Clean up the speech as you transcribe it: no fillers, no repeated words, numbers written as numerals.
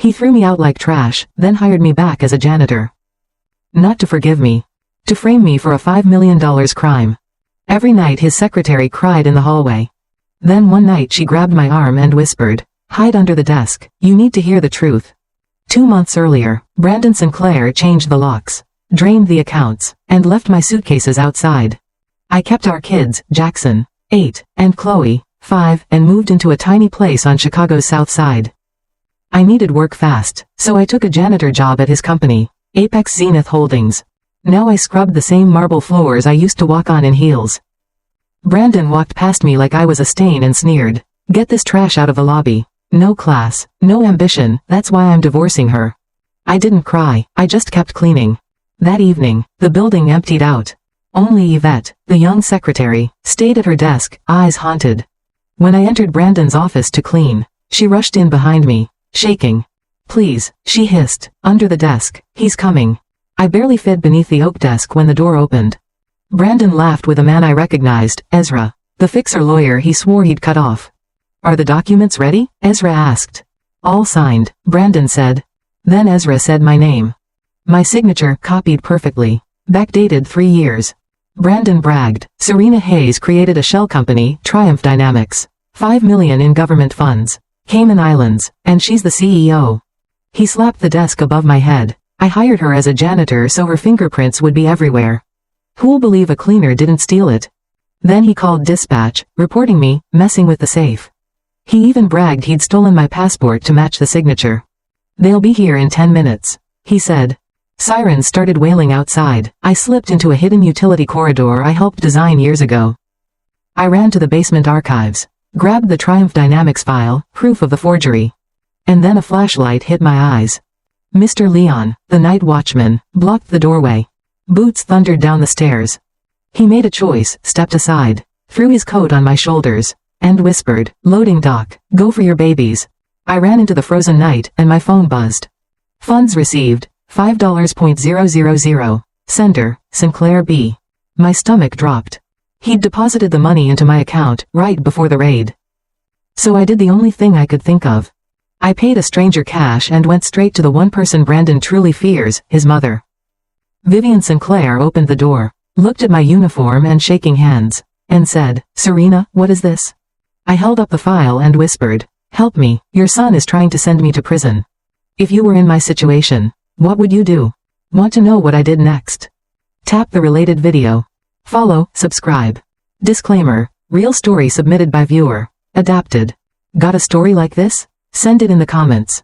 He threw me out like trash, then hired me back as a janitor. Not to forgive me. To frame me for a $5 million crime. Every night his secretary cried in the hallway. Then one night she grabbed my arm and whispered, "Hide under the desk, you need to hear the truth." 2 months earlier, Brandon Sinclair changed the locks, drained the accounts, and left my suitcases outside. I kept our kids, Jackson, 8, and Chloe, 5, and moved into a tiny place on Chicago's South Side. I needed work fast, so I took a janitor job at his company, Apex Zenith Holdings. Now I scrubbed the same marble floors I used to walk on in heels. Brandon walked past me like I was a stain and sneered, "Get this trash out of the lobby. No class, no ambition, that's why I'm divorcing her." I didn't cry, I just kept cleaning. That evening, the building emptied out. Only Yvette, the young secretary, stayed at her desk, eyes haunted. When I entered Brandon's office to clean, she rushed in behind me, shaking. "Please," she hissed, "under the desk, he's coming." I barely fit beneath the oak desk when the door opened. Brandon laughed with a man I recognized, Ezra, the fixer lawyer he swore he'd cut off. "Are the documents ready?" Ezra asked. "All signed," Brandon said. Then Ezra said my name. My signature, copied perfectly. Backdated 3 years. Brandon bragged, "Serena Hayes created a shell company, Triumph Dynamics. $5 million in government funds. Cayman Islands, and she's the CEO." He slapped the desk above my head. "I hired her as a janitor so her fingerprints would be everywhere. Who'll believe a cleaner didn't steal it?" Then he called dispatch, reporting me, messing with the safe. He even bragged he'd stolen my passport to match the signature. "They'll be here in 10 minutes, he said. Sirens started wailing outside. I slipped into a hidden utility corridor I helped design years ago. I ran to the basement archives, grabbed the Triumph Dynamics file, proof of the forgery. And then a flashlight hit my eyes. Mr. Leon, the night watchman, blocked the doorway. Boots thundered down the stairs. He made a choice, stepped aside, threw his coat on my shoulders, and whispered, "Loading dock, go for your babies." I ran into the frozen night, and my phone buzzed. Funds received, $5.000. Sender, Sinclair B. My stomach dropped. He'd deposited the money into my account, right before the raid. So I did the only thing I could think of. I paid a stranger cash and went straight to the one person Brandon truly fears, his mother. Vivian Sinclair opened the door, looked at my uniform and shaking hands, and said, "Serena, what is this?" I held up the file and whispered, "Help me, your son is trying to send me to prison. If you were in my situation, what would you do? Want to know what I did next? Tap the related video. Follow, subscribe. Disclaimer, real story submitted by viewer. Adapted. Got a story like this? Send it in the comments.